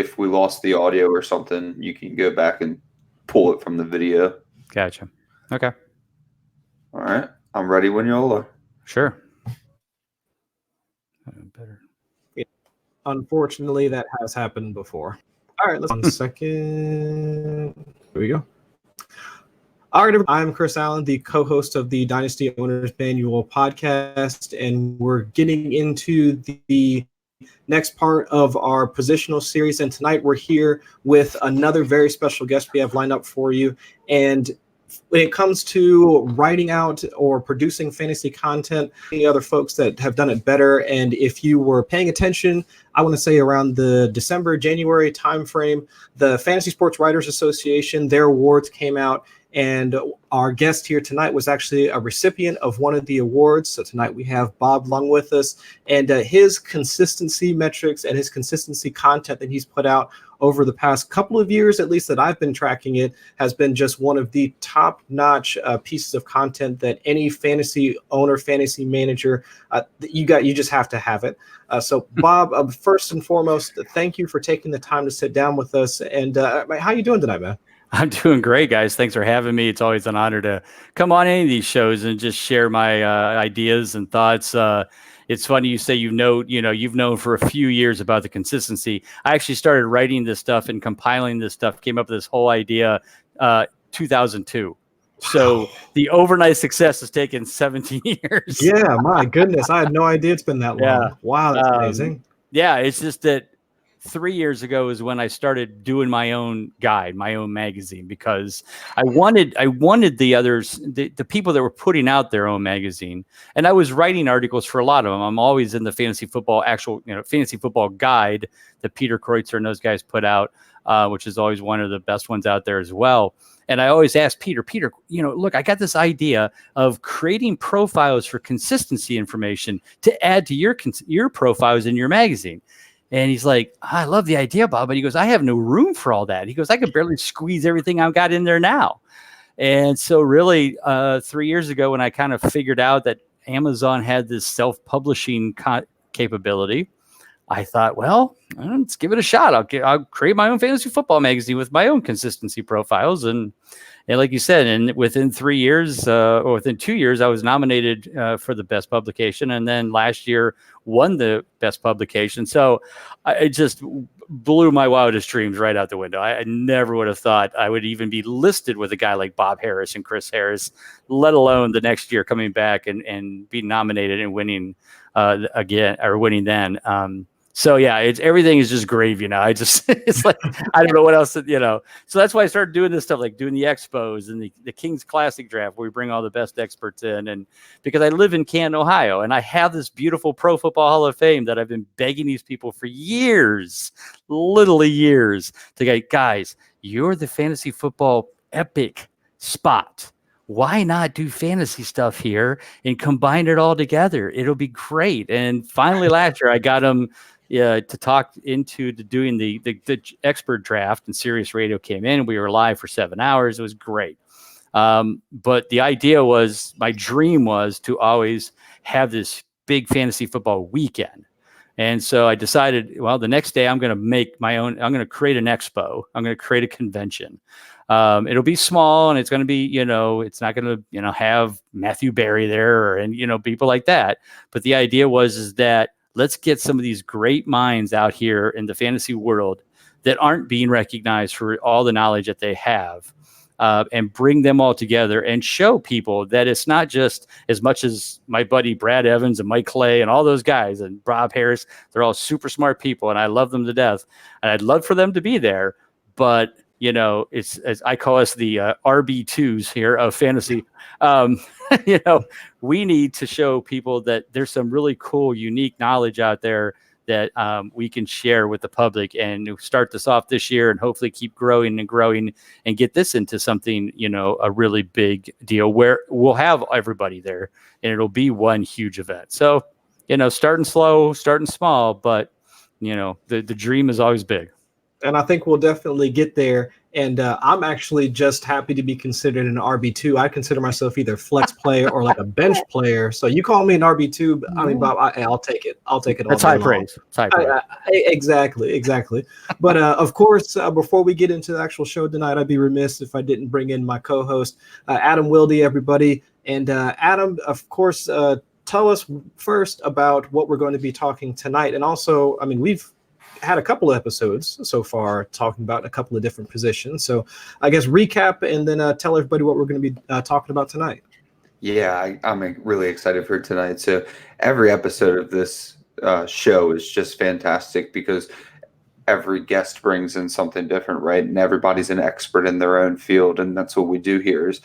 if we lost the audio or something, you can go back and pull it from the video. Gotcha. Okay. All right. I'm ready when y'all are. Sure. Better. Unfortunately, that has happened before. All right, let's 1 second. Here we go. All right, I'm Chris Allen, the co-host of the Dynasty Owners Manual podcast, and we're getting into the next part of our positional series. And tonight we're here with another very special guest we have lined up for you. And when it comes to writing out or producing fantasy content, any other folks that have done it better. And if you were paying attention, I want to say around the December, January timeframe, the Fantasy Sports Writers Association, their awards came out. And our guest here tonight was actually a recipient of one of the awards. So tonight we have Bob Lung with us, and his consistency metrics and his consistency content that he's put out over the past couple of years, at least that I've been tracking it, has been just one of the top-notch pieces of content that any fantasy owner, fantasy manager, you just have to have it. So Bob, first and foremost, thank you for taking the time to sit down with us. And how you doing tonight, man? I'm doing great, guys. Thanks for having me. It's always an honor to come on any of these shows and just share my ideas and thoughts. It's funny you say you've known for a few years about the consistency. I actually started writing this stuff and compiling this stuff, came up with this whole idea 2002. So the overnight success has taken 17 years. Yeah, my goodness. I had no idea it's been that long. Yeah. Wow, that's amazing. Yeah, it's just that 3 years ago is when I started doing my own guide, my own magazine, because I wanted the others, the people that were putting out their own magazine. And I was writing articles for a lot of them. I'm always in the fantasy football, fantasy football guide that Peter Kreutzer and those guys put out, which is always one of the best ones out there as well. And I always ask Peter, look, I got this idea of creating profiles for consistency information to add to your profiles in your magazine. And he's like, I love the idea, Bob. But he goes, I have no room for all that. He goes, I could barely squeeze everything I've got in there now. And so really 3 years ago, when I kind of figured out that Amazon had this self-publishing capability, I thought, well, let's give it a shot. I'll create my own fantasy football magazine with my own consistency profiles. And like you said, and within 3 years or within 2 years, I was nominated for the best publication. And then last year won the best publication. So it just blew my wildest dreams right out the window. I never would have thought I would even be listed with a guy like Bob Harris and Chris Harris, let alone the next year coming back and be nominated and winning again, or winning then. So yeah, everything is just gravy now. It's like, I don't know what else, so that's why I started doing this stuff, like doing the expos and the King's Classic draft, where we bring all the best experts in. And because I live in Canton, Ohio, and I have this beautiful Pro Football Hall of Fame that I've been begging these people for years, literally years, to get, guys, you're the fantasy football epic spot. Why not do fantasy stuff here and combine it all together? It'll be great. And finally last year I got them to talk into doing the expert draft, and Sirius Radio came in and we were live for 7 hours. It was great. But the idea was, my dream was to always have this big fantasy football weekend. And so I decided, well, the next day I'm going to make my own, I'm going to create an expo. I'm going to create a convention. It'll be small, and it's going to be, it's not going to, have Matthew Berry there and people like that. But the idea is that let's get some of these great minds out here in the fantasy world that aren't being recognized for all the knowledge that they have, and bring them all together and show people that it's not just, as much as my buddy Brad Evans and Mike Clay and all those guys and Bob Harris, they're all super smart people and I love them to death. And I'd love for them to be there, but it's, as I call us, the RB2s here of fantasy. We need to show people that there's some really cool, unique knowledge out there that we can share with the public, and start this off this year and hopefully keep growing and get this into something, a really big deal where we'll have everybody there and it'll be one huge event. So, starting slow, starting small, but the dream is always big. and I think we'll definitely get there. And I'm actually just happy to be considered an RB2. I consider myself either flex player or like a bench player. So you call me an RB2, I mean, Bob, I'll take it. I'll take it. That's all day high long. praise. It's high praise. Exactly. But of course, before we get into the actual show tonight, I'd be remiss if I didn't bring in my co-host, Adam Wilde, everybody. And Adam, of course, tell us first about what we're going to be talking tonight. And also, I mean, we've had a couple of episodes so far talking about a couple of different positions. So I guess recap and then tell everybody what we're going to be talking about tonight. Yeah, I'm really excited for tonight. So every episode of this show is just fantastic because every guest brings in something different, right? And everybody's an expert in their own field. And that's what we do here is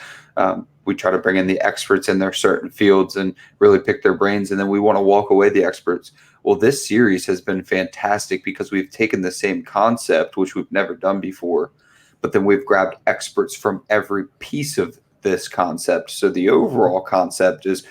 we try to bring in the experts in their certain fields and really pick their brains. And then we want to walk away the experts. Well, this series has been fantastic because we've taken the same concept, which we've never done before, but then we've grabbed experts from every piece of this concept. So the overall concept is,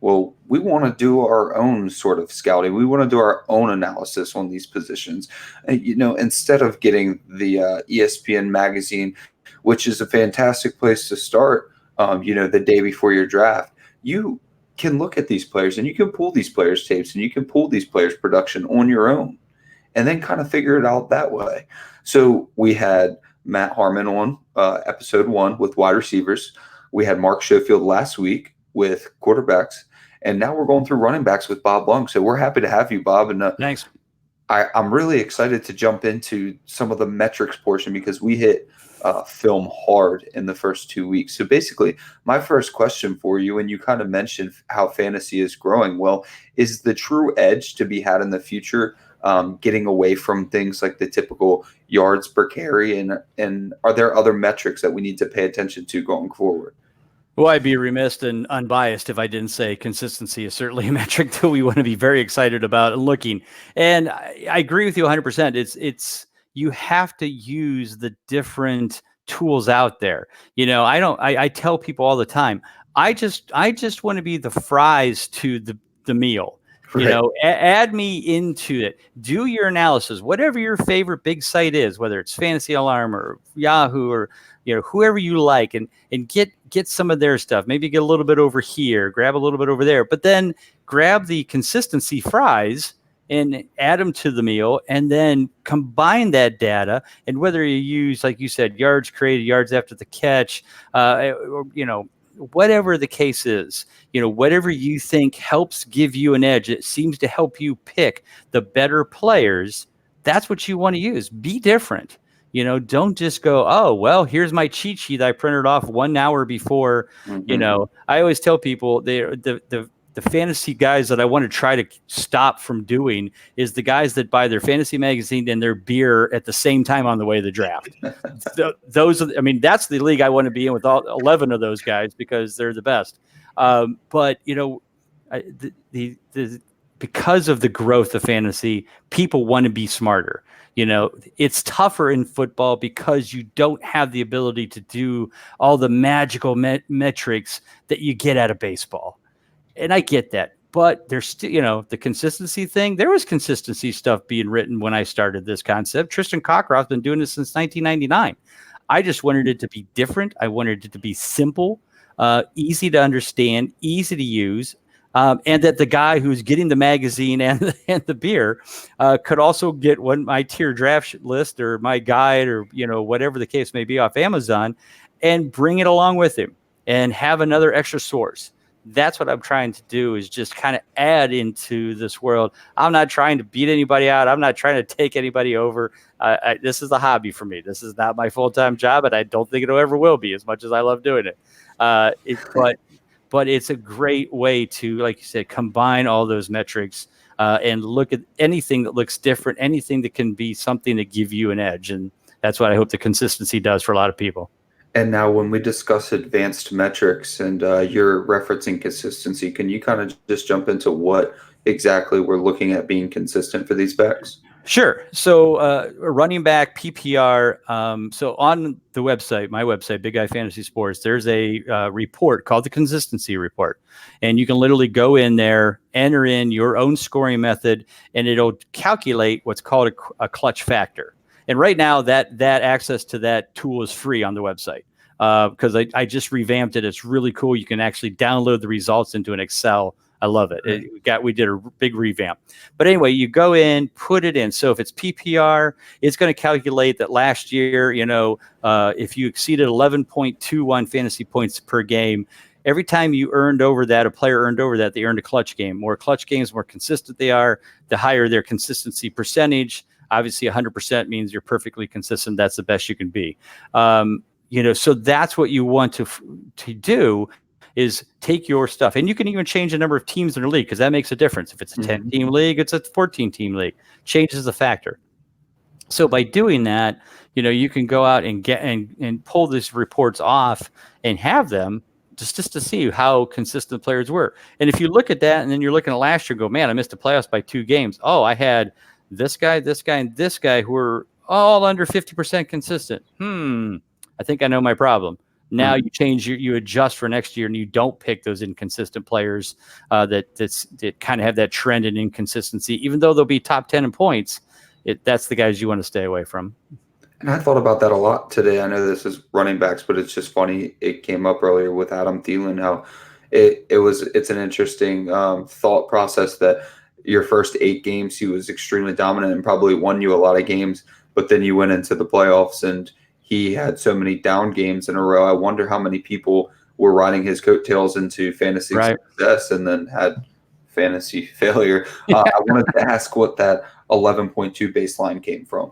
well, we want to do our own sort of scouting. We want to do our own analysis on these positions. And, instead of getting the ESPN magazine, which is a fantastic place to start, the day before your draft, you can look at these players and you can pull these players' tapes and you can pull these players' production on your own and then kind of figure it out that way. So we had Matt Harmon on episode 1 with wide receivers. We had Mark Schofield last week with quarterbacks. And now we're going through running backs with Bob Lung. So we're happy to have you, Bob. And Thanks. I'm really excited to jump into some of the metrics portion because we hit film hard in the first 2 weeks. So basically, my first question for you, and you kind of mentioned how fantasy is growing. Well, is the true edge to be had in the future getting away from things like the typical yards per carry? And are there other metrics that we need to pay attention to going forward? Well, I'd be remiss and unbiased if I didn't say consistency is certainly a metric that we want to be very excited about and looking. And I agree with you 100%. It's you have to use the different tools out there. I tell people all the time, I just want to be the fries to the meal. Right. Add me into it. Do your analysis, whatever your favorite big site is, whether it's Fantasy Alarm or Yahoo or whoever you like, and get some of their stuff. Maybe get a little bit over here, grab a little bit over there, but then grab the consistency fries and add them to the meal, and then combine that data. And whether you use, like you said, yards created, yards after the catch, whatever the case is, whatever you think helps give you an edge, it seems to help you pick the better players. That's what you want to use. Be different. Don't just go, oh, well, here's my cheat sheet I printed off 1 hour before. Mm-hmm. I always tell people the fantasy guys that I want to try to stop from doing is the guys that buy their fantasy magazine and their beer at the same time on the way to the draft. That's the league I want to be in with all 11 of those guys because they're the best. But because of the growth of fantasy, people want to be smarter. It's tougher in football because you don't have the ability to do all the magical metrics that you get out of baseball. And I get that, but there's still, the consistency thing. There was consistency stuff being written when I started this concept. Tristan Cockcroft's been doing this since 1999. I just wanted it to be different. I wanted it to be simple, easy to understand, easy to use. And that the guy who's getting the magazine and the beer could also get my tier draft list or my guide or, whatever the case may be off Amazon and bring it along with him and have another extra source. That's what I'm trying to do is just kind of add into this world. I'm not trying to beat anybody out. I'm not trying to take anybody over. This is a hobby for me. This is not my full-time job, and I don't think it ever will be as much as I love doing it. But it's a great way to, like you said, combine all those metrics and look at anything that looks different, anything that can be something to give you an edge. And that's what I hope the consistency does for a lot of people. And now when we discuss advanced metrics and you're referencing consistency, can you kind of just jump into what exactly we're looking at being consistent for these backs? Sure. So running back PPR. So on the website, my website, Big Guy Fantasy Sports, there's a report called the Consistency Report. And you can literally go in there, enter in your own scoring method, and it'll calculate what's called a clutch factor. And right now that access to that tool is free on the website because I just revamped it. It's really cool. You can actually download the results into an Excel. I love it. We did a big revamp. But anyway, you go in, put it in. So if it's PPR, it's going to calculate that last year, if you exceeded 11.21 fantasy points per game, every time you earned over that, a player earned over that, they earned a clutch game. More clutch games, more consistent they are, the higher their consistency percentage. Obviously, 100% means you're perfectly consistent. That's the best you can be. So that's what you want to do is take your stuff. And you can even change the number of teams in the league because that makes a difference. If it's a 10-team league, it's a 14-team league. Changes the factor. So by doing that, you can go out and get and pull these reports off and have them just to see how consistent players were. And if you look at that and then you're looking at last year, go, man, I missed the playoffs by 2 games. Oh, I had this guy, and this guy who were all under 50% consistent. I think I know my problem. Now you change you adjust for next year, and you don't pick those inconsistent players that kind of have that trend in inconsistency. Even though they'll be top 10 in points, that's the guys you want to stay away from. And I thought about that a lot today. I know this is running backs, but it's just funny. It came up earlier with Adam Thielen, how it's an interesting thought process that your first 8 games he was extremely dominant and probably won you a lot of games, but then you went into the playoffs and he had so many down games in a row. I wonder how many people were riding his coattails into fantasy success and then had fantasy failure. I wanted to ask what that 11.2 baseline came from.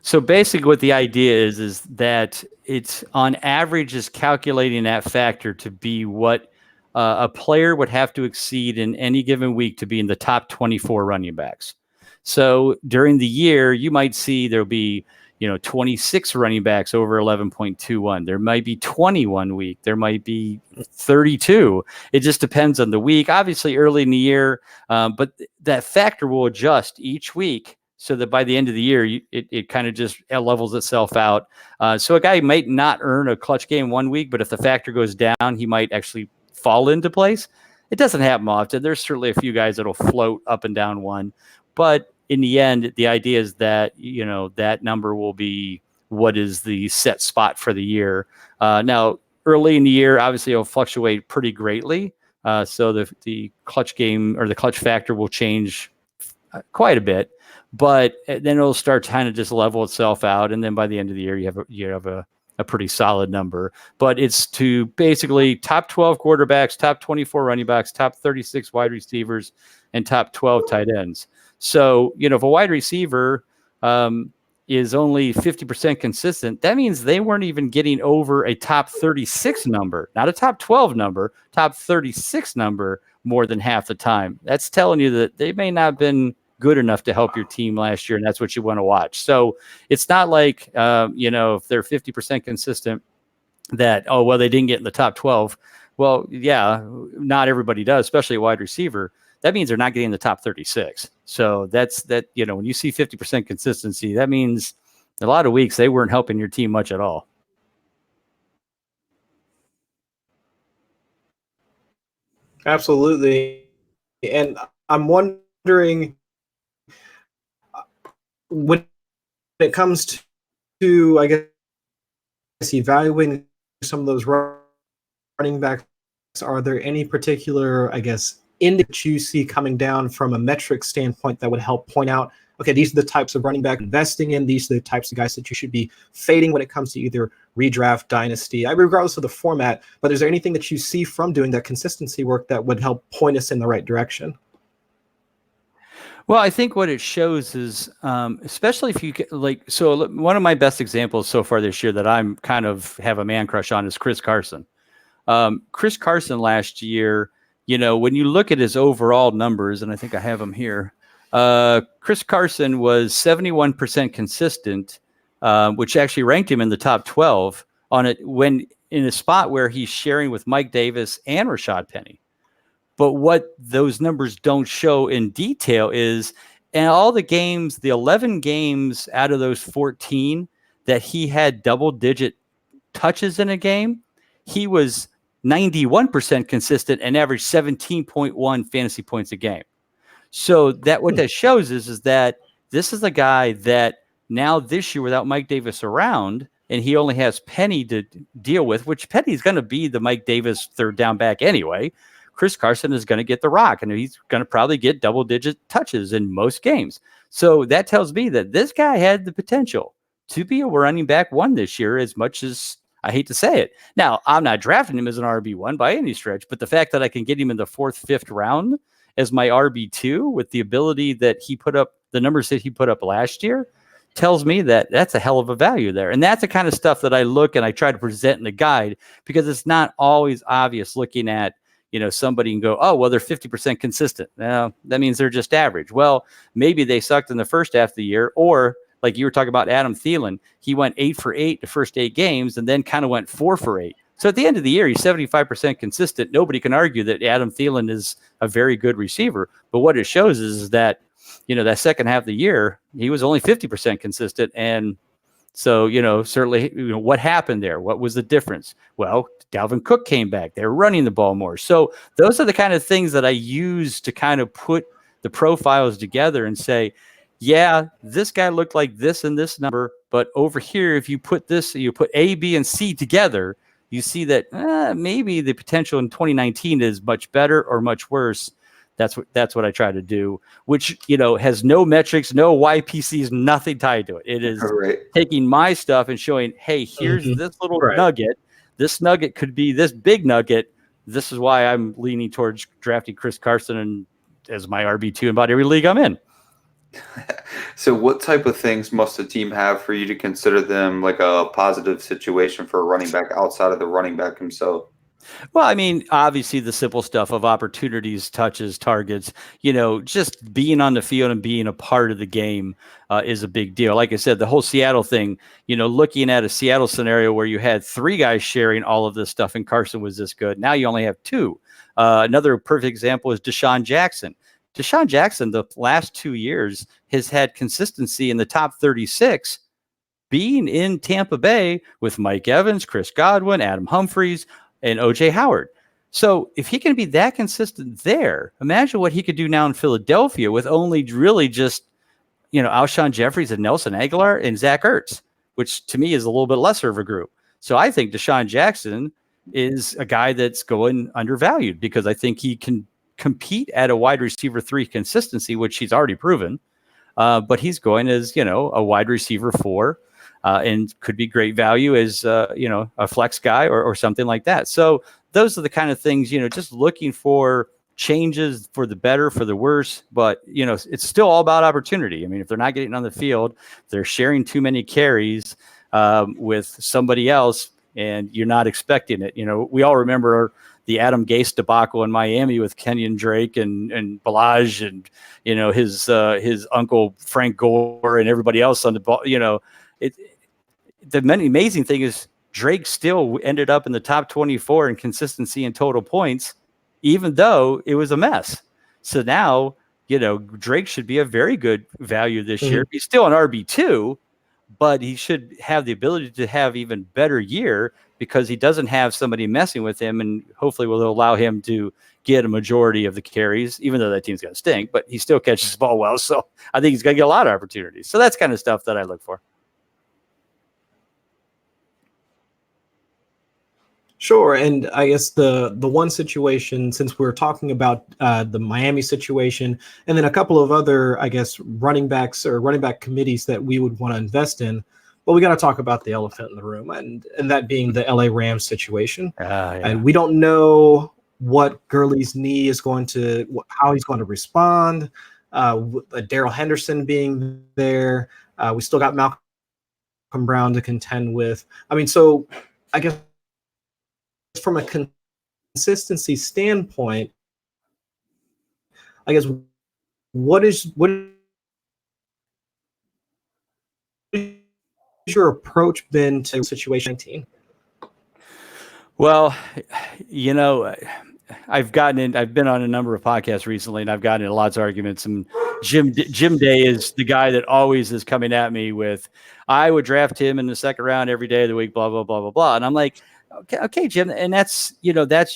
So basically what the idea is that it's on average is calculating that factor to be what a player would have to exceed in any given week to be in the top 24 running backs. So during the year, you might see there'll be 26 running backs over 11.21. There might be 21 week. There might be 32. It just depends on the week. Obviously, early in the year, but that factor will adjust each week so that by the end of the year, it kind of just levels itself out. So a guy might not earn a clutch game 1 week, but if the factor goes down, he might actually fall into place. It doesn't happen often. There's certainly a few guys that'll float up and down one, but in the end, the idea is that, that number will be what is the set spot for the year. Now, early in the year, obviously, it'll fluctuate pretty greatly. So the clutch game or the clutch factor will change quite a bit, but then it'll start to kind of just level itself out. And then by the end of the year, you have a pretty solid number. But it's to basically top 12 quarterbacks, top 24 running backs, top 36 wide receivers, and top 12 tight ends. So, if a wide receiver is only 50% consistent, that means they weren't even getting over a top 36 number, not a top 12 number, top 36 number more than half the time. That's telling you that they may not have been good enough to help your team last year, and that's what you want to watch. So it's not like, if they're 50% consistent that, they didn't get in the top 12. Well, yeah, not everybody does, especially a wide receiver. That means they're not getting the top 36. So that's that, when you see 50% consistency, that means a lot of weeks they weren't helping your team much at all. Absolutely. And I'm wondering when it comes to, I guess, evaluating some of those running backs, are there any particular, I guess, index you see coming down from a metric standpoint that would help point out, okay, these are the types of running back investing in, these are the types of guys that you should be fading when it comes to either redraft, dynasty, regardless of the format, but is there anything that you see from doing that consistency work that would help point us in the right direction? Well, I think what it shows is, especially if you get so one of my best examples so far this year that I'm kind of have a man crush on is Chris Carson. Chris Carson last year, when you look at his overall numbers, and I think I have them here, Chris Carson was 71% consistent, which actually ranked him in the top 12 on it when in a spot where he's sharing with Mike Davis and Rashad Penny. But what those numbers don't show in detail is in all the games, the 11 games out of those 14 that he had double-digit touches in a game, he was 91% consistent and averaged 17.1 fantasy points a game. So that what that shows is that this is a guy that Now this year without Mike Davis around, and he only has Penny to deal with, which Penny's going to be the Mike Davis third down back anyway. Chris Carson is going to get the rock, and he's going to probably get double-digit touches in most games. So that tells me that this guy had the potential to be a running back one this year, as much as I hate to say it. Now, I'm not drafting him as an RB1 by any stretch, but the fact that I can get him in the 4th, 5th round as my RB2 with the ability that he put up, the numbers that he put up last year, tells me that that's a hell of a value there. And that's the kind of stuff that I look and I try to present in the guide, because it's not always obvious looking at, somebody can go, oh, well, they're 50% consistent. Now, that means they're just average. Well, maybe they sucked in the first half of the year, or like you were talking about Adam Thielen, he went 8 for 8 the first 8 games and then kind of went 4 for 8. So at the end of the year, he's 75% consistent. Nobody can argue that Adam Thielen is a very good receiver. But what it shows is that, that second half of the year, he was only 50% consistent. And so, certainly, what happened there? What was the difference? Well, Dalvin Cook came back. They were running the ball more. So those are the kind of things that I use to kind of put the profiles together and say, yeah, this guy looked like this and this number, but over here, if you put A, B, and C together, you see that maybe the potential in 2019 is much better or much worse. That's what I try to do, which, has no metrics, no YPCs, nothing tied to it. It is taking my stuff and showing, hey, here's this little nugget. This nugget could be this big nugget. This is why I'm leaning towards drafting Chris Carson and as my RB2 in about every league I'm in. So what type of things must a team have for you to consider them like a positive situation for a running back outside of the running back himself? Well, I mean, obviously the simple stuff of opportunities, touches, targets, just being on the field and being a part of the game is a big deal. Like I said, the whole Seattle thing, looking at a Seattle scenario where you had 3 guys sharing all of this stuff and Carson was this good. Now you only have 2. Another perfect example is Deshaun Jackson. Deshaun Jackson, the last 2 years, has had consistency in the top 36, being in Tampa Bay with Mike Evans, Chris Godwin, Adam Humphries, and O.J. Howard. So if he can be that consistent there, imagine what he could do now in Philadelphia with only really just, Alshon Jeffries and Nelson Aguilar and Zach Ertz, which to me is a little bit lesser of a group. So I think Deshaun Jackson is a guy that's going undervalued because I think he can compete at a wide receiver 3 consistency, which he's already proven. But he's going as, a wide receiver 4. And could be great value as, a flex guy or something like that. So those are the kind of things, just looking for changes for the better, for the worse. But, it's still all about opportunity. I mean, if they're not getting on the field, they're sharing too many carries with somebody else and you're not expecting it. We all remember the Adam Gase debacle in Miami with Kenyon Drake and Balaj and, his uncle Frank Gore and everybody else on the ball, The amazing thing is Drake still ended up in the top 24 in consistency and total points, even though it was a mess. So now, Drake should be a very good value this year. He's still an RB2, but he should have the ability to have even better year because he doesn't have somebody messing with him, and hopefully will allow him to get a majority of the carries, even though that team's going to stink, but he still catches the ball well. So I think he's going to get a lot of opportunities. So that's kind of stuff that I look for. Sure, and I guess the one situation, since we're talking about the Miami situation, and then a couple of other, I guess, running backs or running back committees that we would want to invest in, well, we got to talk about the elephant in the room, and that being the LA Rams situation. And we don't know what Gurley's knee is going to, how he's going to respond. Darrell Henderson being there, we still got Malcolm Brown to contend with. I mean, so I guess from a consistency standpoint, I guess what is your approach been to situation 19? Well, I've been on a number of podcasts recently, and I've gotten into lots of arguments. And Jim Day is the guy that always is coming at me with, I would draft him in the second round every day of the week, blah, blah, blah, blah, blah. And I'm like, okay, Jim. And that's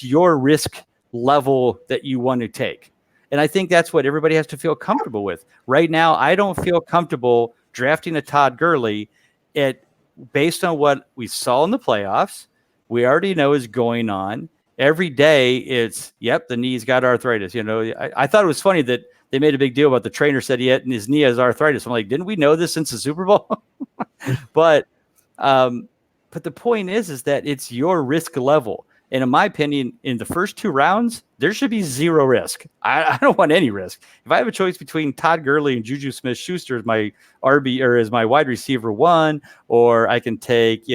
your risk level that you want to take. And I think that's what everybody has to feel comfortable with. Right now, I don't feel comfortable drafting a Todd Gurley, based on what we saw in the playoffs, we already know is going on. Every day it's, yep, the knee's got arthritis. I thought it was funny that they made a big deal about the trainer said his knee has arthritis. I'm like, didn't we know this since the Super Bowl? But the point is that it's your risk level. And in my opinion, in the first 2 rounds, there should be zero risk. I don't want any risk. If I have a choice between Todd Gurley and Juju Smith-Schuster as my RB or as my wide receiver 1, or I can take,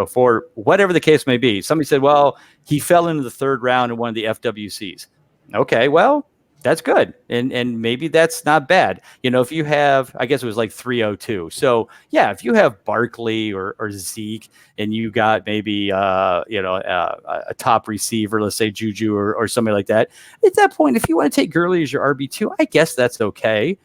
for whatever the case may be. Somebody said, well, he fell into the 3rd round in one of the FWCs. Okay, well, that's good. And maybe that's not bad. If you have, I guess it was like 302. So yeah, if you have Barkley or Zeke and you got maybe, a top receiver, let's say Juju or somebody like that, at that point, if you want to take Gurley as your RB2, I guess that's okay.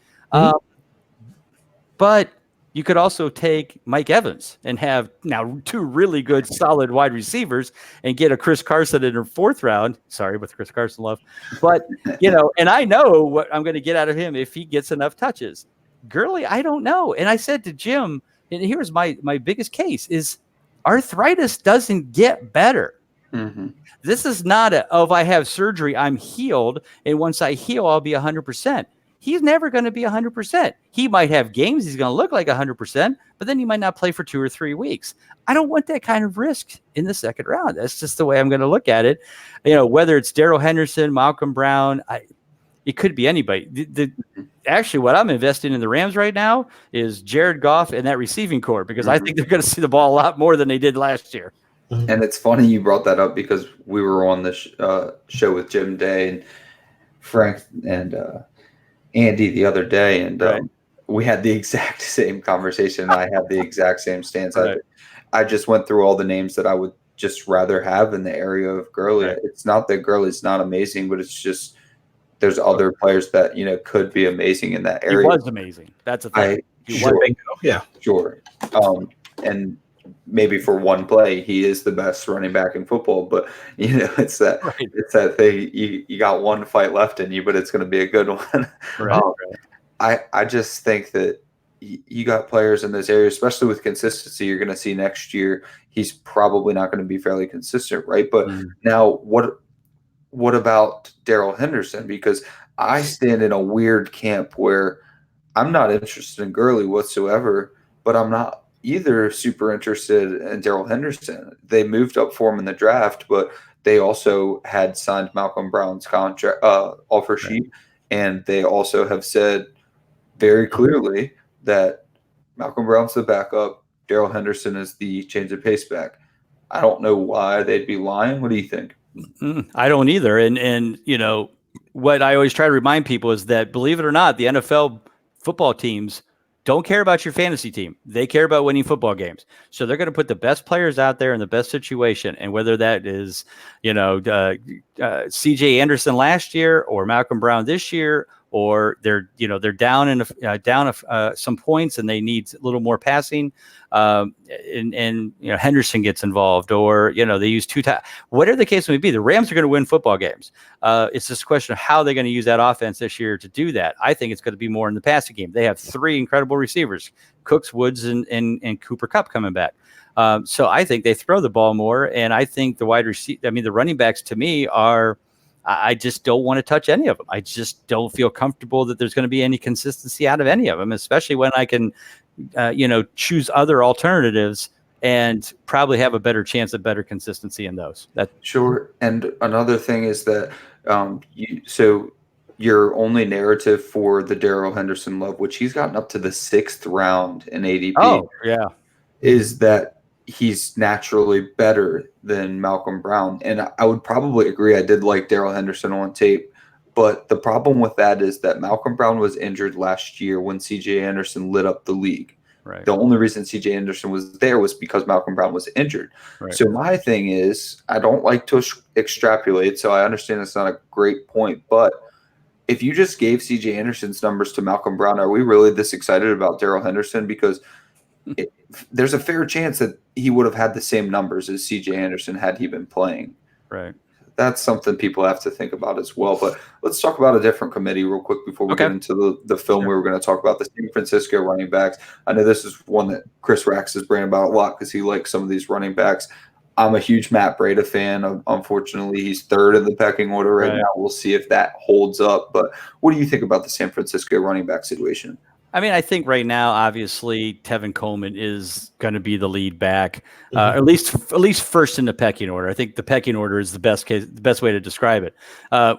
But you could also take Mike Evans and have now 2 really good, solid wide receivers and get a Chris Carson in the 4th round. Sorry, with Chris Carson love. But, and I know what I'm going to get out of him if he gets enough touches. Gurley, I don't know. And I said to Jim, and here's my biggest case, is arthritis doesn't get better. Mm-hmm. This is not if I have surgery, I'm healed. And once I heal, I'll be 100%. He's never going to be 100%. He might have games he's going to look like 100%, but then he might not play for 2 or 3 weeks. I don't want that kind of risk in the 2nd round. That's just the way I'm going to look at it. Whether it's Darrell Henderson, Malcolm Brown, it could be anybody. Actually, what I'm investing in the Rams right now is Jared Goff and that receiving core, because I think they're going to see the ball a lot more than they did last year. And it's funny you brought that up because we were on the show with Jim Day and Frank and Andy the other day, and right. We had the exact same conversation. I had the exact same stance. Right. I just went through all the names that I would just rather have in the area of Gurley. Right. It's not that Gurley's not amazing, but it's just there's other players that could be amazing in that area. He was amazing. That's a thing. Sure. And maybe for one play, he is the best running back in football. But it's that It's that thing. You got one fight left in you, but it's going to be a good one. Right. I just think that you got players in this area, especially with consistency. You're going to see next year. He's probably not going to be fairly consistent, right? But now, what about Darrell Henderson? Because I stand in a weird camp where I'm not interested in Gurley whatsoever, but I'm not either super interested in Darrell Henderson. They moved up for him in the draft, but they also had signed Malcolm Brown's contract offer sheet, and they also have said very clearly that Malcolm Brown's the backup, Darrell Henderson is the change of pace back. I don't know why they'd be lying. What do you think? I don't either. And what I always try to remind people is that, believe it or not, the NFL football teams don't care about your fantasy team. They care about winning football games. So they're going to put the best players out there in the best situation. And whether that is, C.J. Anderson last year or Malcolm Brown this year, or they're down some points and they need a little more passing, and Henderson gets involved, or they use whatever the case may be. The Rams are going to win football games. It's just a question of how they're going to use that offense this year to do that. I think it's going to be more in the passing game. They have 3 incredible receivers: Cooks, Woods, and Cooper Kupp coming back. So I think they throw the ball more, and I think the the running backs to me are. I just don't want to touch any of them. I just don't feel comfortable that there's going to be any consistency out of any of them, especially when I can, choose other alternatives and probably have a better chance of better consistency in those. Sure. And another thing is that so your only narrative for the Darrell Henderson love, which he's gotten up to the 6th round in ADP, is that he's naturally better than Malcolm Brown. And I would probably agree. I did like Darrell Henderson on tape. But the problem with that is that Malcolm Brown was injured last year when C.J. Anderson lit up the league. Right. The only reason C.J. Anderson was there was because Malcolm Brown was injured. Right. So my thing is, I don't like to extrapolate, so I understand it's not a great point. But if you just gave C.J. Anderson's numbers to Malcolm Brown, are we really this excited about Darrell Henderson? Because there's a fair chance that he would have had the same numbers as C.J. Anderson had he been playing. Right. that's something people have to think about as well. But let's talk about a different committee real quick before we get into the film. Sure. We were going to talk about the San Francisco running backs. I know this is one that Chris Rax is bragging about a lot because he likes some of these running backs. I'm a huge Matt Breida fan. Unfortunately, he's third in the pecking order right now. We'll see if that holds up. But what do you think about the San Francisco running back situation? I mean, I think right now, obviously, Tevin Coleman is going to be the lead back, at least first in the pecking order. I think the pecking order is the best way to describe it.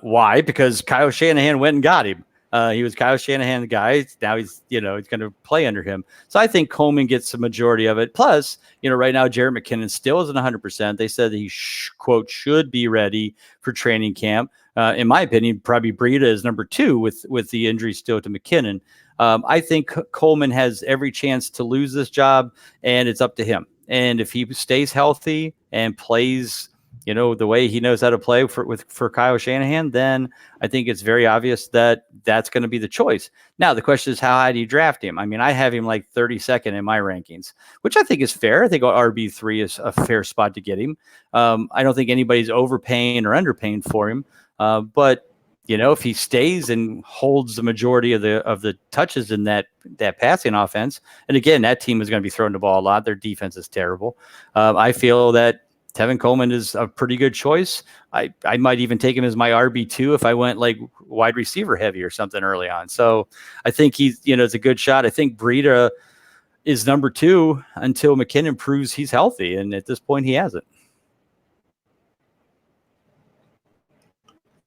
Why? Because Kyle Shanahan went and got him. He was Kyle Shanahan, the guy. Now he's going to play under him. So I think Coleman gets the majority of it. Plus, right now, Jerick McKinnon still isn't 100%. They said that he, quote, should be ready for training camp. In my opinion, probably Breida is number 2 with the injury still to McKinnon. I think Coleman has every chance to lose this job, and it's up to him. And if he stays healthy and plays, the way he knows how to play for Kyle Shanahan, then I think it's very obvious that that's going to be the choice. Now, the question is, how high do you draft him? I mean, I have him like 32nd in my rankings, which I think is fair. I think RB3 is a fair spot to get him. I don't think anybody's overpaying or underpaying for him. But if he stays and holds the majority of the touches in that passing offense, and again, that team is going to be throwing the ball a lot. Their defense is terrible. I feel that Tevin Coleman is a pretty good choice. I might even take him as my RB2 if I went like wide receiver heavy or something early on. So I think he's, it's a good shot. I think Breida is number 2 until McKinnon proves he's healthy. And at this point, he hasn't.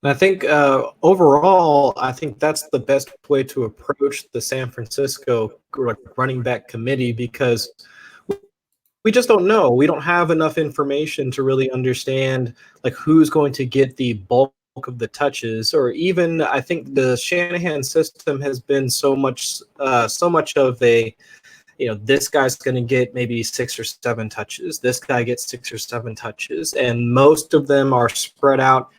And I think overall, I think that's the best way to approach the San Francisco running back committee, because we just don't know. We don't have enough information to really understand like who's going to get the bulk of the touches, or even I think the Shanahan system has been so much of a, this guy's going to get maybe 6 or 7 touches. This guy gets 6 or 7 touches, and most of them are spread out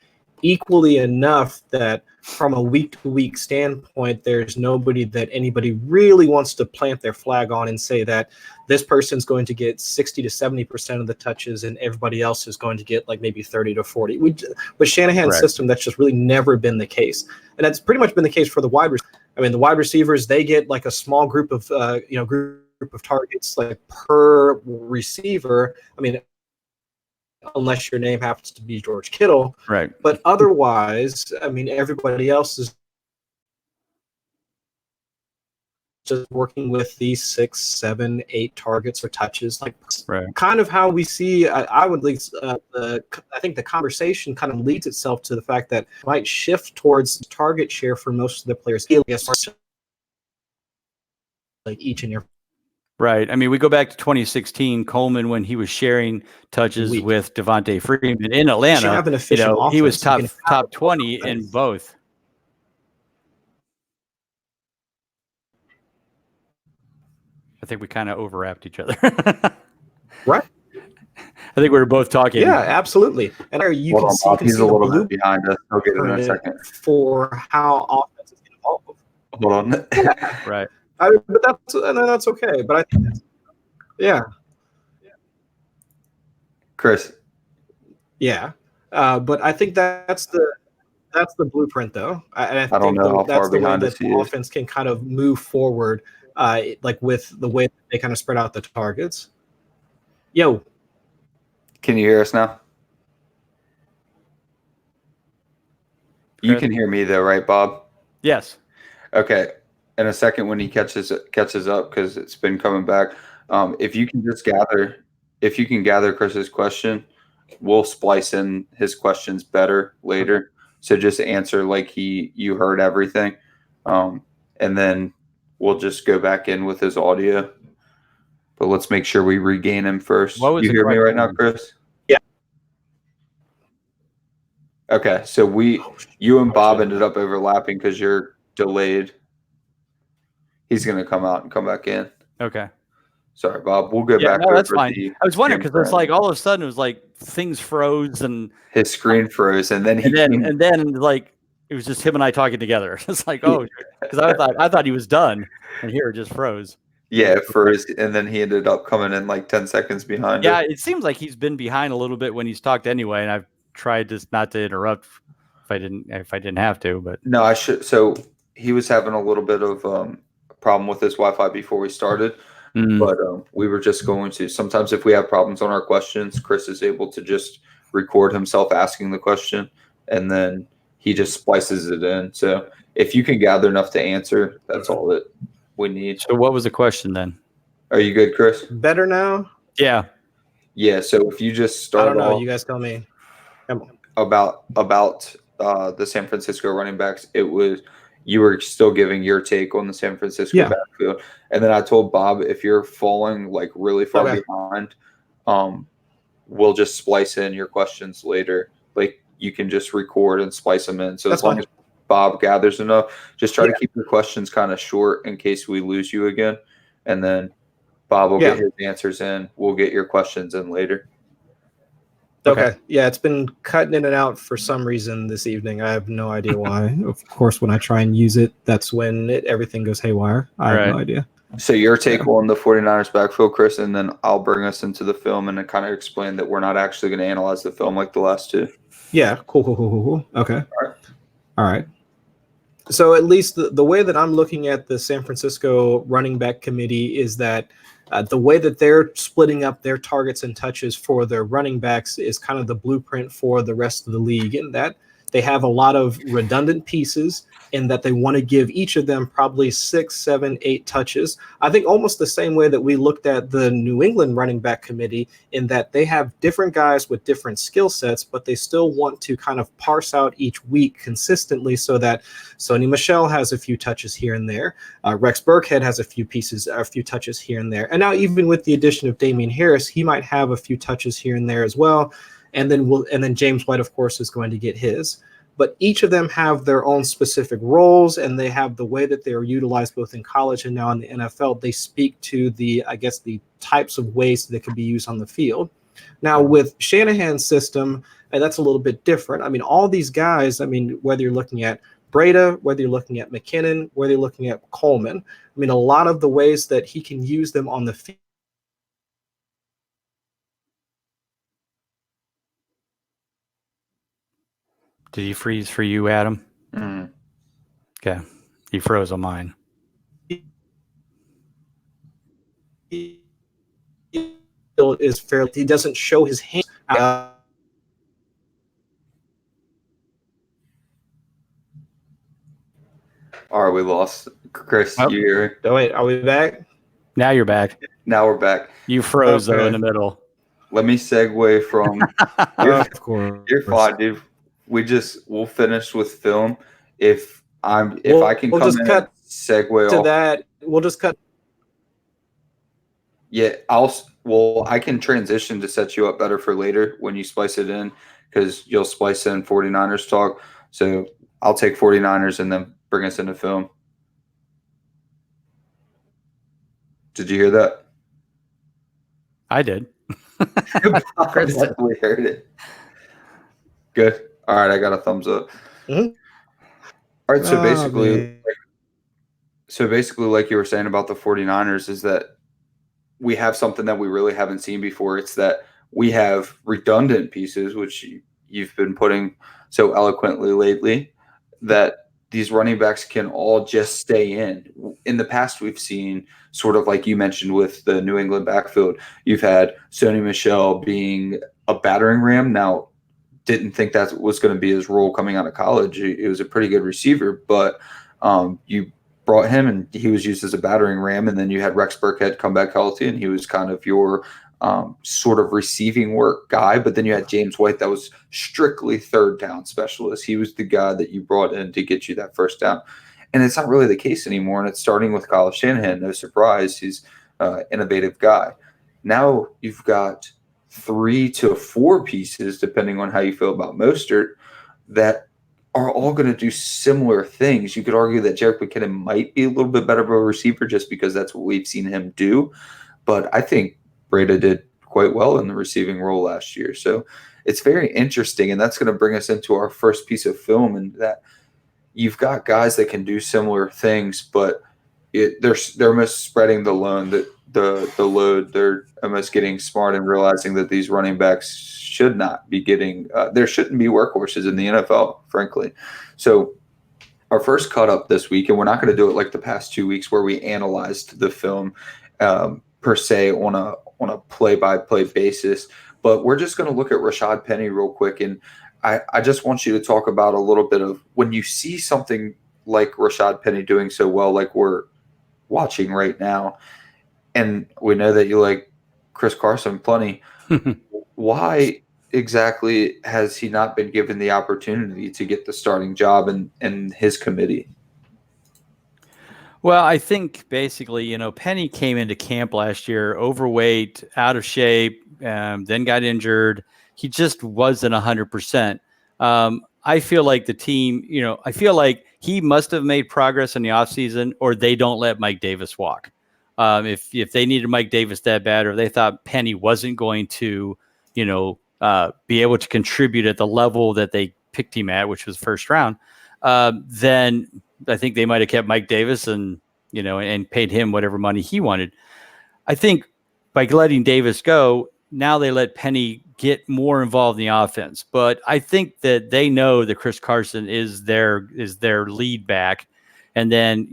equally enough that from a week-to-week standpoint, there's nobody that anybody really wants to plant their flag on and say that this person's going to get 60 to 70% of the touches and everybody else is going to get like maybe 30 to 40. With Shanahan's system, that's just really never been the case. And that's pretty much been the case for the wide receivers. I mean, the wide receivers, they get like a small group of, group of targets like per receiver. I mean, unless your name happens to be George Kittle. Right. But otherwise, I mean, everybody else is just working with these 6, 7, 8 targets or touches, like kind of how we see. I think the conversation kind of leads itself to the fact that it might shift towards target share for most of the players, like each and every. Right. I mean, we go back to 2016, Coleman, when he was sharing touches with Devontae Freeman in Atlanta. He was top 20 in both. I think we kind of overlapped each other. Right. I think we were both talking. Yeah, absolutely. And you can see he's a little bit behind us. I'll get it in a second. For how offenses get involved. Hold on. Right. But that's okay. But I think Chris. Yeah, but I think that's the blueprint, though. I don't know how far behind that the offense can kind of move forward, like with the way they kind of spread out the targets. Yo, can you hear us now? You can hear me though, right, Bob? Yes. Okay. In a second, when he catches up, because it's been coming back. If you can gather Chris's question, we'll splice in his questions better later. So just answer like you heard everything, and then we'll just go back in with his audio. But let's make sure we regain him first. You hear me right now, Chris? Yeah. Okay, so you and Bob ended up overlapping because you're delayed. He's going to come out and come back in. Okay. Sorry, Bob. We'll go back. No, that's fine. I was wondering because it's like all of a sudden it was like things froze and his screen froze, and then like it was just him and I talking together. It's like, oh, because I thought he was done, and here it just froze. Yeah, it froze, and then he ended up coming in like 10 seconds behind. Yeah, it seems like he's been behind a little bit when he's talked anyway, and I've tried to not to interrupt if I didn't have to, but No, I should. So he was having a little bit of a problem with his Wi-Fi before we started, but we were just going to. Sometimes if we have problems on our questions, Chris is able to just record himself asking the question, and then he just splices it in. So if you can gather enough to answer, that's all that we need. so what was the question then? Are you good, Chris? Better now? Yeah. Yeah. So if you just I start don't know. off You guys tell me. Come on. about the San Francisco running backs, it was you were still giving your take on the San Francisco Yeah. backfield, and then I told Bob if you're falling like really far Okay. behind, we'll just splice in your questions later. Like you can just record and splice them in. So That's as long fine. as Bob gathers enough, just try Yeah. to keep your questions kind of short in case we lose you again, and then Bob will Yeah. get his answers in. We'll get your questions in later. Okay. Yeah, it's been cutting in and out for some reason this evening. I have no idea why. Of course, when I try and use it, that's when everything goes haywire. I have no Right. idea. So your take on the 49ers backfield, Chris, and then I'll bring us into the film and then kind of explain that we're not actually going to analyze the film like the last two. Yeah. Cool. Okay. All right. All right. So at least the way that I'm looking at the San Francisco running back committee is that the way that they're splitting up their targets and touches for their running backs is kind of the blueprint for the rest of the league, in that they have a lot of redundant pieces in that they want to give each of them probably 6, 7, 8 touches. I think almost the same way that we looked at the New England running back committee, in that they have different guys with different skill sets, but they still want to kind of parse out each week consistently so that Sony Michel has a few touches here and there. Rex Burkhead has a few touches here and there. And now even with the addition of Damian Harris, he might have a few touches here and there as well. And then James White, of course, is going to get his. But each of them have their own specific roles, and they have the way that they are utilized both in college and now in the NFL. They speak to the types of ways that can be used on the field. Now, with Shanahan's system, that's a little bit different. I mean, all these guys, whether you're looking at Breda, whether you're looking at McKinnon, whether you're looking at Coleman, a lot of the ways that he can use them on the field. Did he freeze for you, Adam? Mm. Okay. He froze on mine. He is fairly. He doesn't show his hand. All right, we lost Chris. Oh. You here? Oh, wait, are we back? Now you're back. Now we're back. You froze though Okay. in the middle. Let me segue from. Of course. You're fine, dude. We'll finish with film. If I can we'll come just in cut and segue To off. that, we'll just cut. Yeah, I can transition to set you up better for later when you splice it in, because you'll splice in 49ers talk. So I'll take 49ers and then bring us into film. Did you hear that? I did. I definitely heard it. Good. All right, I got a thumbs up. Mhm. All right, so Oh, basically, man. like you were saying about the 49ers, is that we have something that we really haven't seen before. It's that we have redundant pieces, which you've been putting so eloquently lately, that these running backs can all just stay in. In the past, we've seen, sort of like you mentioned with the New England backfield, you've had Sony Michel being a battering ram. Now, didn't think that was going to be his role coming out of college. He was a pretty good receiver, but you brought him and he was used as a battering ram. And then you had Rex Burkhead come back healthy and he was kind of your sort of receiving work guy. But then you had James White that was strictly third down specialist. He was the guy that you brought in to get you that first down. And it's not really the case anymore. And it's starting with Kyle Shanahan. No surprise. He's an innovative guy. Now you've got 3 to 4 pieces, depending on how you feel about Mostert, that are all going to do similar things. You could argue that Jerick McKinnon might be a little bit better of a receiver just because that's what we've seen him do. But I think Breda did quite well in the receiving role last year. So it's very interesting, and that's going to bring us into our first piece of film, and that you've got guys that can do similar things, but they're spreading the loan. That the load. They're almost getting smart and realizing that these running backs should not be getting. There shouldn't be workhorses in the NFL, frankly. So our first cut up this week, and we're not going to do it like the past 2 weeks where we analyzed the film per se on a play by play basis, but we're just going to look at Rashad Penny real quick, and I just want you to talk about a little bit of when you see something like Rashad Penny doing so well, like we're watching right now, and we know that you like Chris Carson plenty. Why exactly has he not been given the opportunity to get the starting job in his committee? Well, I think basically, Penny came into camp last year overweight, out of shape, then got injured. He just wasn't 100%. I feel like the team, I feel like he must have made progress in the offseason, or they don't let Mike Davis walk. If they needed Mike Davis that bad, or they thought Penny wasn't going to, be able to contribute at the level that they picked him at, which was first round, then I think they might have kept Mike Davis and paid him whatever money he wanted. I think by letting Davis go, now they let Penny get more involved in the offense. But I think that they know that Chris Carson is their lead back. And then,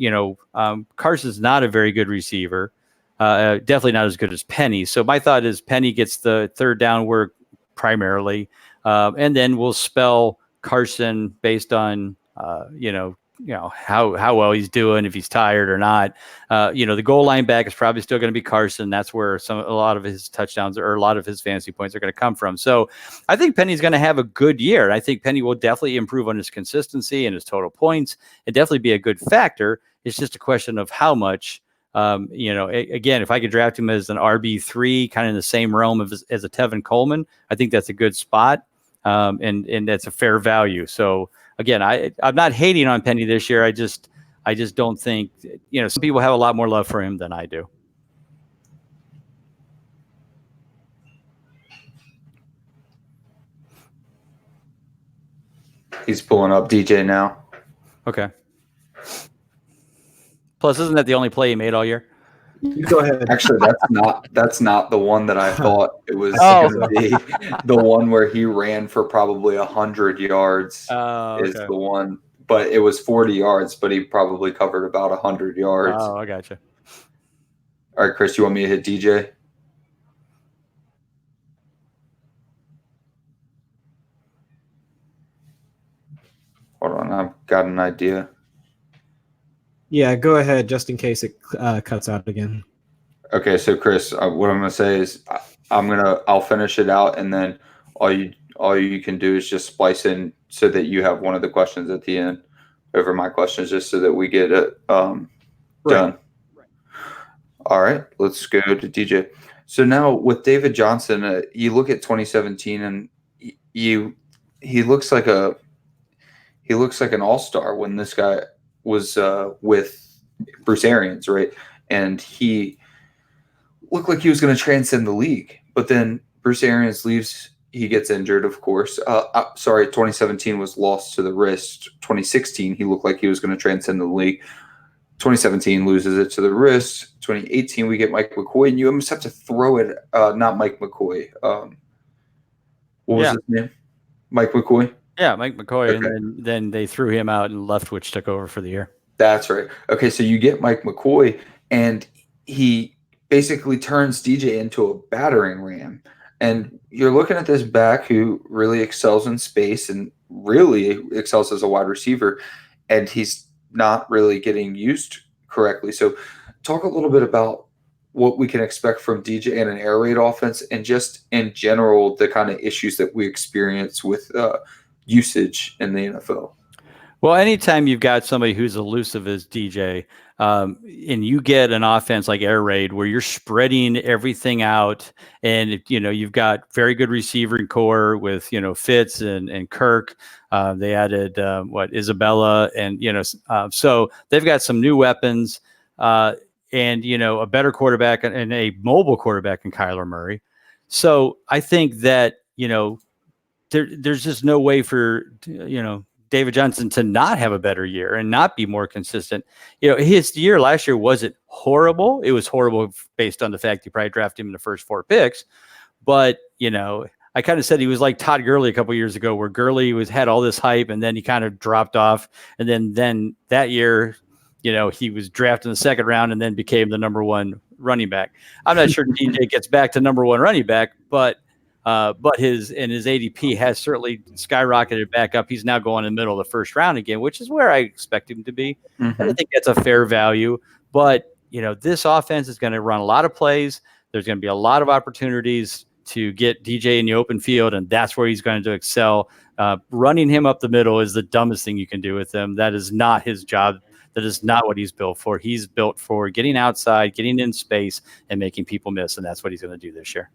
Carson's not a very good receiver, definitely not as good as Penny. So my thought is Penny gets the third down work primarily, and then we'll spell Carson based on, how well he's doing, if he's tired or not. The goal line back is probably still going to be Carson. That's where a lot of his touchdowns or a lot of his fantasy points are going to come from. So I think Penny's going to have a good year. I think Penny will definitely improve on his consistency and his total points. It'd definitely be a good factor. It's just a question of how much. Again, if I could draft him as an RB3, kind of in the same realm as a Tevin Coleman, I think that's a good spot. And that's a fair value. So again, I'm not hating on Penny this year. I just don't think, some people have a lot more love for him than I do. He's pulling up DJ now. Okay. Plus, isn't that the only play he made all year? You go ahead. Actually, that's not the one that I thought it was going to be. The one where he ran for probably 100 yards is the one, but it was 40 yards, but he probably covered about 100 yards. Oh, I gotcha. All right, Chris, you want me to hit DJ? Hold on, I've got an idea. Yeah, go ahead, just in case it cuts out again. Okay, so Chris, what I'm gonna say is I'll finish it out, and then all you can do is just splice in so that you have one of the questions at the end over my questions, just so that we get it done. Right. All right, let's go to DJ. So now with David Johnson, you look at 2017, and he looks like an all-star when this guy was with Bruce Arians, right? And he looked like he was going to transcend the league. But then Bruce Arians leaves. He gets injured, of course. 2017 was lost to the wrist. 2016, he looked like he was going to transcend the league. 2017 loses it to the wrist. 2018, we get Mike McCoy, and you almost have to throw it. Not Mike McCoy. What was his name? Mike McCoy? Yeah, Mike McCoy, Okay. And then they threw him out, and Leftwich took over for the year. That's right. Okay, so you get Mike McCoy, and he basically turns DJ into a battering ram. And you're looking at this back who really excels in space and really excels as a wide receiver, and he's not really getting used correctly. So talk a little bit about what we can expect from DJ in an air raid offense, and just in general the kind of issues that we experience with usage in the NFL. Well, anytime you've got somebody who's elusive as DJ, and you get an offense like air raid where you're spreading everything out, and you've got very good receiving core with Fitz and Kirk. They added Isabella, and so they've got some new weapons, and a better quarterback and a mobile quarterback in Kyler Murray. So I think that there's just no way for David Johnson to not have a better year and not be more consistent. His year last year wasn't horrible. It was horrible based on the fact you probably drafted him in the first 4 picks. But, I kind of said he was like Todd Gurley a couple years ago, where Gurley had all this hype and then he kind of dropped off. And then that year, he was drafted in the second round and then became the number 1 running back. I'm not sure DJ gets back to number 1 running back, but his ADP has certainly skyrocketed back up. He's now going in the middle of the first round again, which is where I expect him to be. Mm-hmm. I think that's a fair value. But, this offense is going to run a lot of plays. There's going to be a lot of opportunities to get DJ in the open field, and that's where he's going to excel. Running him up the middle is the dumbest thing you can do with him. That is not his job. That is not what he's built for. He's built for getting outside, getting in space, and making people miss, and that's what he's going to do this year.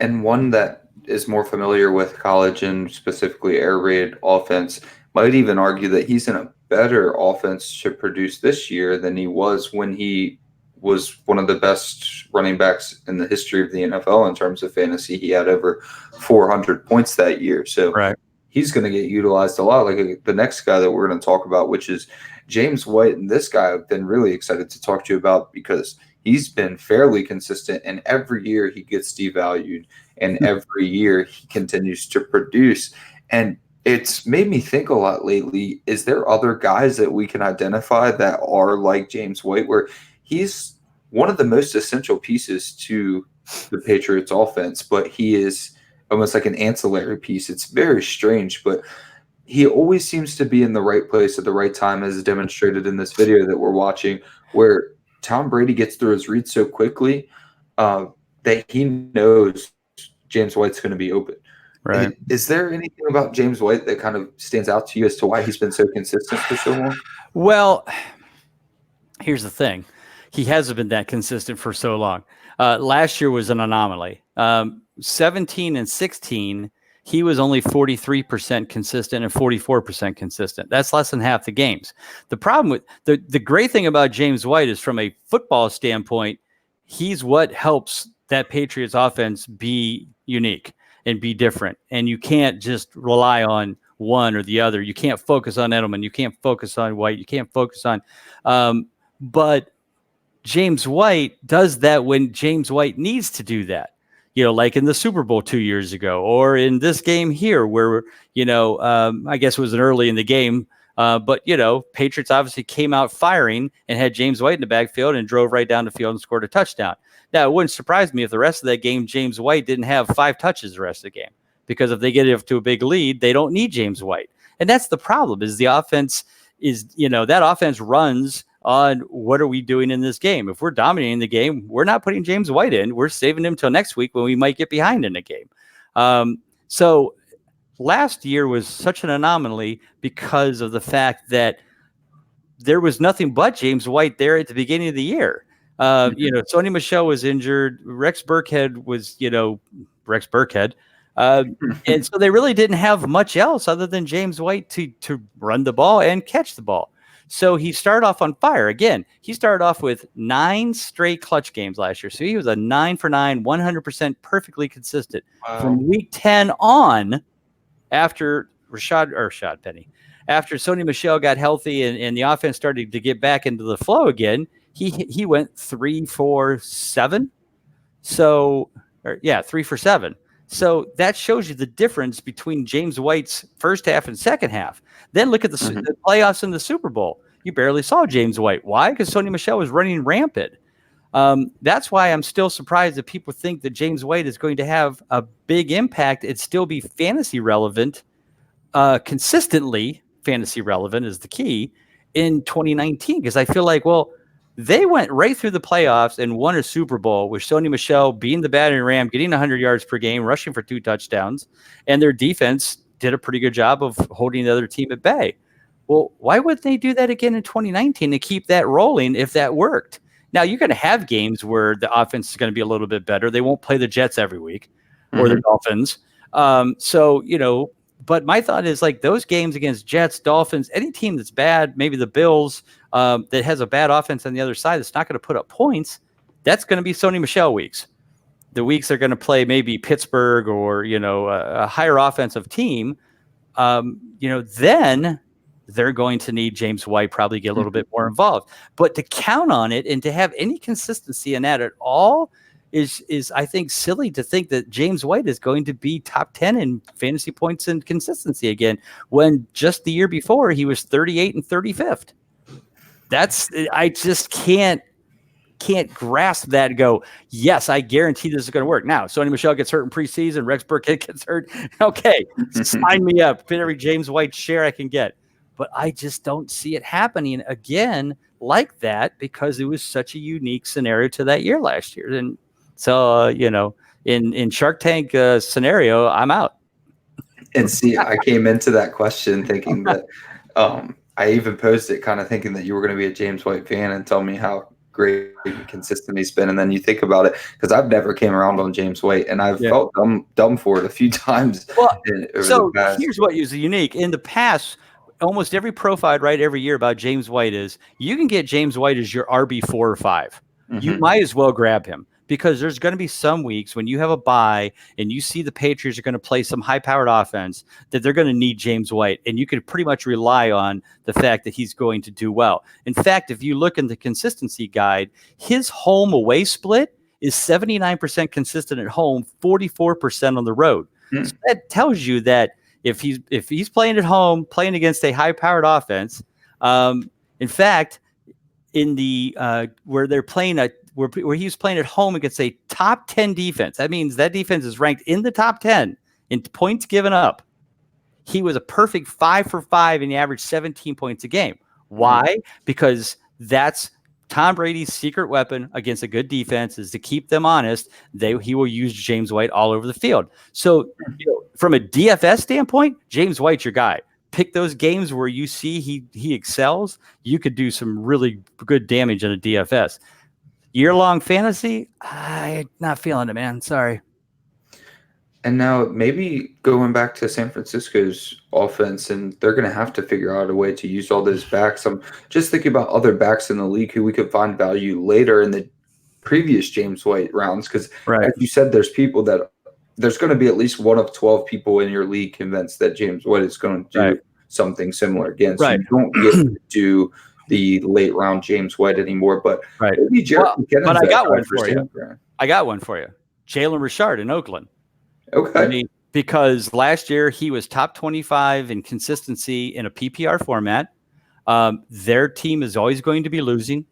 And one that is more familiar with college and specifically air raid offense might even argue that he's in a better offense to produce this year than he was when he was one of the best running backs in the history of the NFL in terms of fantasy. He had over 400 points that year. So he's going to get utilized a lot, like the next guy that we're going to talk about, which is James White. And this guy I've been really excited to talk to you about because he's been fairly consistent, and every year he gets devalued, and every year he continues to produce. And it's made me think a lot lately, is there other guys that we can identify that are like James White, where he's one of the most essential pieces to the Patriots offense, but he is almost like an ancillary piece? It's very strange, but he always seems to be in the right place at the right time, as demonstrated in this video that we're watching, where Tom Brady gets through his reads so quickly that he knows James White's going to be open. Right. And is there anything about James White that kind of stands out to you as to why he's been so consistent for so long? Well, here's the thing. He hasn't been that consistent for so long. Last year was an anomaly. 17 and 16, he was only 43% consistent and 44% consistent. That's less than half the games. The problem with the great thing about James White is, from a football standpoint, he's what helps that Patriots offense be unique and be different. And you can't just rely on one or the other. You can't focus on Edelman. You can't focus on White. You can't focus on, but James White does that when James White needs to do that. Like in the Super Bowl 2 years ago, or in this game here where, I guess it was an early in the game, but, Patriots obviously came out firing and had James White in the backfield and drove right down the field and scored a touchdown. Now, it wouldn't surprise me if the rest of that game, James White didn't have 5 touches the rest of the game, because if they get it to a big lead, they don't need James White. And that's the problem, is the offense is, that offense runs on what are we doing in this game. If we're dominating the game, we're not putting James White in. We're saving him till next week when we might get behind in a game. So last year was such an anomaly because of the fact that there was nothing but James White there at the beginning of the year. Sony Michel was injured. Rex Burkhead was, Rex Burkhead. And so they really didn't have much else other than James White to run the ball and catch the ball. So he started off on fire. Again, he started off with 9 straight clutch games last year. So he was a 9 for 9, 100% perfectly consistent. Wow. From week 10 on, after after Sony Michel got healthy and the offense started to get back into the flow again, he went 3 for 7. 3 for 7. So that shows you the difference between James White's first half and second half. Then look at the playoffs in the Super Bowl. You barely saw James White. Why? Because Sony Michel was running rampant. That's why I'm still surprised that people think that James White is going to have a big impact and still be fantasy relevant, consistently fantasy relevant is the key in 2019. Because I feel like, they went right through the playoffs and won a Super Bowl with Sony Michel being the battering ram, getting 100 yards per game, rushing for 2 touchdowns, and their defense did a pretty good job of holding the other team at bay. Well, why wouldn't they do that again in 2019 to keep that rolling if that worked? Now, you're going to have games where the offense is going to be a little bit better. They won't play the Jets every week or the Dolphins. But my thought is, like, those games against Jets, Dolphins, any team that's bad, maybe the Bills, that has a bad offense on the other side that's not going to put up points, that's going to be Sony Michel weeks. The weeks they're going to play maybe Pittsburgh or, a higher offensive team, then they're going to need James White probably get a little bit more involved. But to count on it and to have any consistency in that at all is I think silly to think that James White is going to be top 10 in fantasy points and consistency again, when just the year before he was 38 and 35th. I just can't grasp that and go, yes, I guarantee this is going to work. Now, Sony Michel gets hurt in preseason, Rex Burkhead gets hurt. Okay, sign me up. Fit every James White share I can get. But I just don't see it happening again like that, because it was such a unique scenario to that year last year. And so, in Shark Tank scenario, I'm out. And see, I came into that question thinking that I even posed it kind of thinking that you were going to be a James White fan and tell me how great and consistent he's been. And then you think about it, because I've never came around on James White, and I've felt dumb for it a few times. Well, so here's what is unique. In the past, almost every profile I write every year about James White is you can get James White as your RB4 or 5. Mm-hmm. You might as well grab him, because there's going to be some weeks when you have a bye and you see the Patriots are going to play some high-powered offense that they're going to need James White, and you could pretty much rely on the fact that he's going to do well. In fact, if you look in the consistency guide, his home-away split is 79% consistent at home, 44% on the road. Mm-hmm. So that tells you that if he's playing at home, playing against a high-powered offense, in fact, in the where they're playing where he's playing at home against a top 10 defense, that means that defense is ranked in the top 10 in points given up. He was a perfect 5 for 5 and he averaged 17 points a game. Why? Because that's Tom Brady's secret weapon against a good defense, is to keep them honest. He will use James White all over the field. So from a DFS standpoint, James White's your guy. Pick those games where you see he excels. You could do some really good damage in a DFS. Year-long fantasy, I'm not feeling it, man. Sorry. And now maybe going back to San Francisco's offense, and they're going to have to figure out a way to use all those backs. I'm just thinking about other backs in the league who we could find value later in the previous James White rounds, because as you said, there's going to be at least one of 12 people in your league convinced that James White is going to do something similar again. So you don't get to do the late round James White anymore. But maybe Jared McKinnon's but I got one for you. I got one for you. Jalen Richard in Oakland. Okay. I mean, because last year he was top 25 in consistency in a PPR format. Their team is always going to be losing.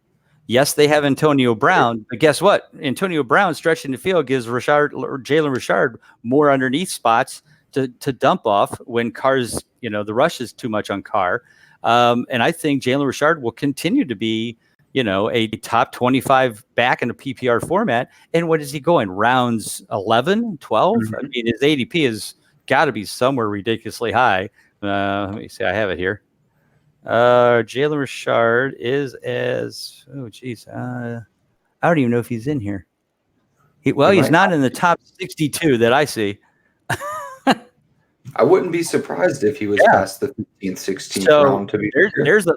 Yes, they have Antonio Brown, but guess what? Antonio Brown stretching the field gives Jalen Richard more underneath spots to dump off when Carr's, the rush is too much on Carr. And I think Jalen Richard will continue to be, a top 25 back in the PPR format. And what is he going? Rounds 11, 12? Mm-hmm. I mean, his ADP has got to be somewhere ridiculously high. Let me see. I have it here. Jalen Richard is as, I don't even know if he's in here. He's not in the top 62 that I see. I wouldn't be surprised if he was past the 15th, 16th round. To be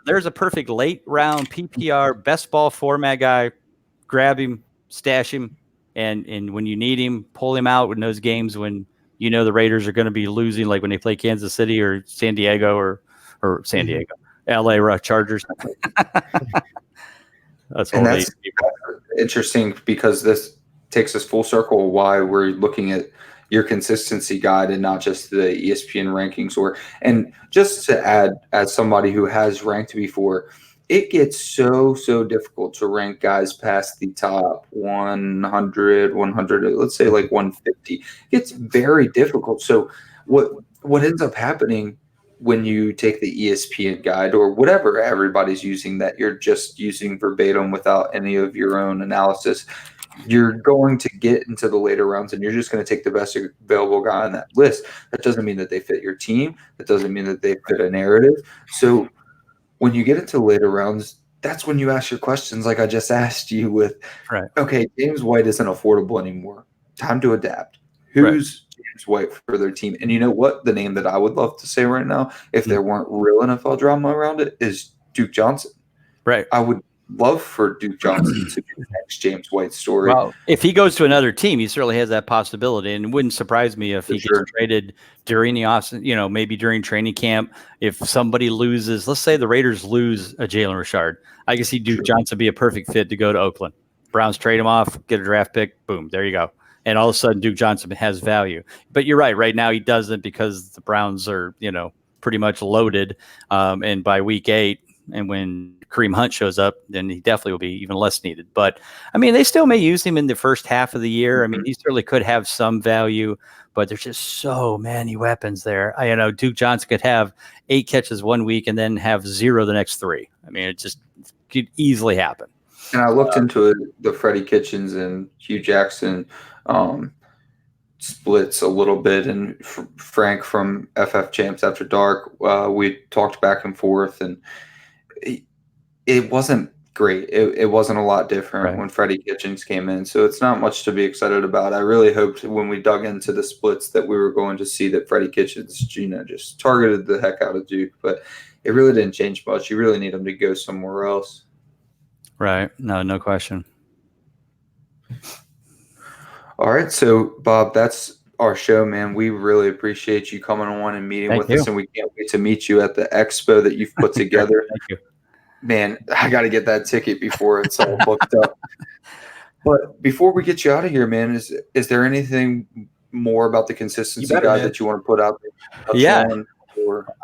there's a perfect late round PPR best ball format guy. Grab him, stash him, and when you need him, pull him out in those games when the Raiders are going to be losing, like when they play Kansas City or San Diego or San Diego, LA Chargers. That's interesting, because this takes us full circle why we're looking at your consistency guide and not just the ESPN rankings. And just to add, as somebody who has ranked before, it gets so difficult to rank guys past the top 100, let's say like 150. It's very difficult. So what ends up happening when you take the ESPN guide or whatever everybody's using that you're just using verbatim without any of your own analysis, you're going to get into the later rounds and you're just going to take the best available guy on that list. That doesn't mean that they fit your team. That doesn't mean that they fit a narrative. So when you get into later rounds, that's when you ask your questions like I just asked you with, okay, James White isn't affordable anymore. Time to adapt. Who's James White for their team? And you know what? The name that I would love to say right now, if there weren't real NFL drama around it, is Duke Johnson. Right. I would love for Duke Johnson to be the next James White story. Well, if he goes to another team, he certainly has that possibility, and it wouldn't surprise me if he gets traded during the offseason, maybe during training camp. If somebody loses, let's say the Raiders lose a Jalen Richard, I can see Duke Johnson be a perfect fit to go to Oakland. Browns trade him off, get a draft pick, boom, there you go. And all of a sudden, Duke Johnson has value. But you're right. Right now, he doesn't because the Browns are, pretty much loaded. And by week 8, and when Kareem Hunt shows up, then he definitely will be even less needed. But, they still may use him in the first half of the year. He certainly could have some value, but there's just so many weapons there. Duke Johnson could have 8 catches one week and then have 0 the next 3. It just could easily happen. And I looked into the Freddie Kitchens and Hugh Jackson splits a little bit, and Frank from FF Champs After Dark, we talked back and forth, and it wasn't great. It wasn't a lot different when Freddie Kitchens came in, so it's not much to be excited about. I really hoped when we dug into the splits that we were going to see that Freddie Kitchens, just targeted the heck out of Duke, but it really didn't change much. You really need him to go somewhere else. Right. No question. All right. So, Bob, that's our show, man. We really appreciate you coming on and meeting with us, and we can't wait to meet you at the expo that you've put together. Thank you. Man, I got to get that ticket before it's all booked up. But before we get you out of here, man, is there anything more about the consistency guide that you want to put out there? Yeah.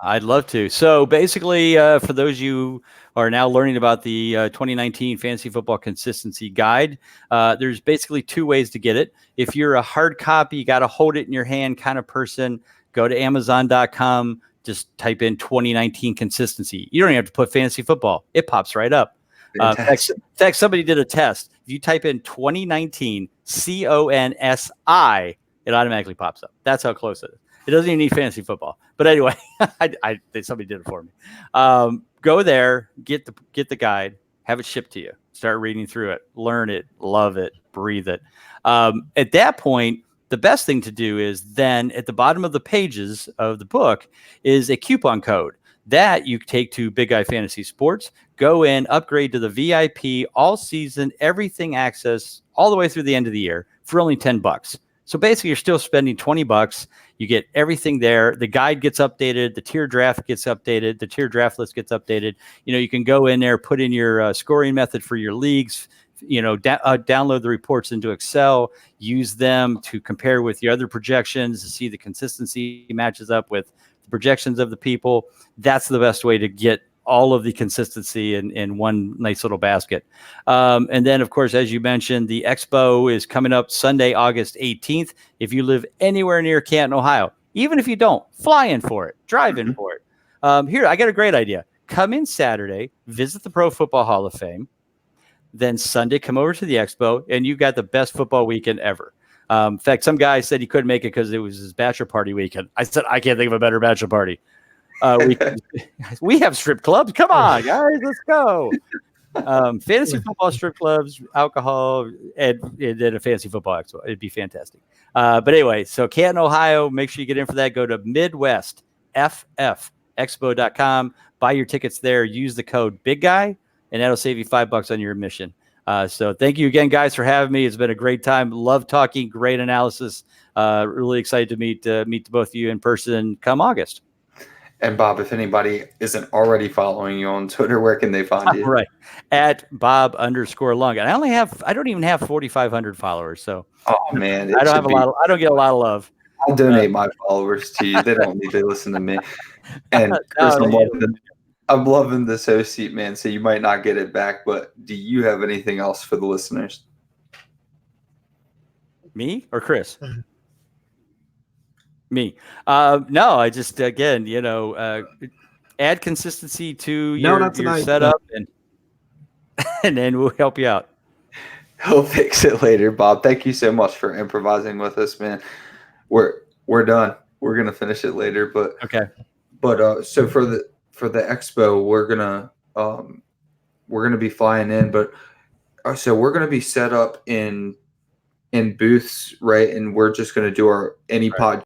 I'd love to. So basically, for those of you who are now learning about the 2019 Fantasy Football Consistency Guide, there's basically 2 ways to get it. If you're a hard copy, you got to hold it in your hand kind of person, go to Amazon.com, just type in 2019 Consistency. You don't even have to put fantasy football. It pops right up. In fact, somebody did a test. If you type in 2019 CONSI, it automatically pops up. That's how close it is. It doesn't even need fantasy football. But anyway, somebody did it for me. Go there, get the guide, have it shipped to you. Start reading through it, learn it, love it, breathe it. At that point, the best thing to do is then at the bottom of the pages of the book is a coupon code that you take to Big Guy Fantasy Sports. Go in, upgrade to the VIP all season, everything access all the way through the end of the year for only $10. So basically, you're still spending $20. You get everything there. The guide gets updated. The tier draft gets updated. The tier draft list gets updated. You can go in there, put in your scoring method for your leagues. Download the reports into Excel. Use them to compare with your other projections to see the consistency matches up with the projections of the people. That's the best way to get all of the consistency in one nice little basket. And then, of course, as you mentioned, the expo is coming up Sunday, August 18th. If you live anywhere near Canton, Ohio, even if you don't, fly in for it, drive in for it. Here, I got a great idea. Come in Saturday, visit the Pro Football Hall of Fame. Then Sunday, come over to the expo, and you got the best football weekend ever. In fact, some guy said he couldn't make it because it was his bachelor party weekend. I said, I can't think of a better bachelor party. We have strip clubs. Come on, guys, let's go. Fantasy football, strip clubs, alcohol, and then a fantasy football expo. It'd be fantastic. But anyway, so Canton, Ohio, make sure you get in for that. Go to MidwestFFExpo.com. Buy your tickets there. Use the code Big Guy, and that'll save you $5 on your admission. So thank you again, guys, for having me. It's been a great time. Love talking. Great analysis. Really excited to meet both of you in person come August. And Bob, if anybody isn't already following you on Twitter, where can they find you? Right. At Bob_Lung. And I don't even have 4,500 followers. So oh man, I don't get a lot of love. I'll donate my followers to you. They don't need to listen to me. And Chris, I'm loving this host seat, man. So you might not get it back, but do you have anything else for the listeners? Me or Chris? Me. No, I just, again, add consistency to your setup and then we'll help you out. He'll fix it later, Bob. Thank you so much for improvising with us, man. We're done. We're going to finish it later, but okay. But so for the expo, we're going to be flying in, but so we're going to be set up in booths, right? And we're just going to do our podcast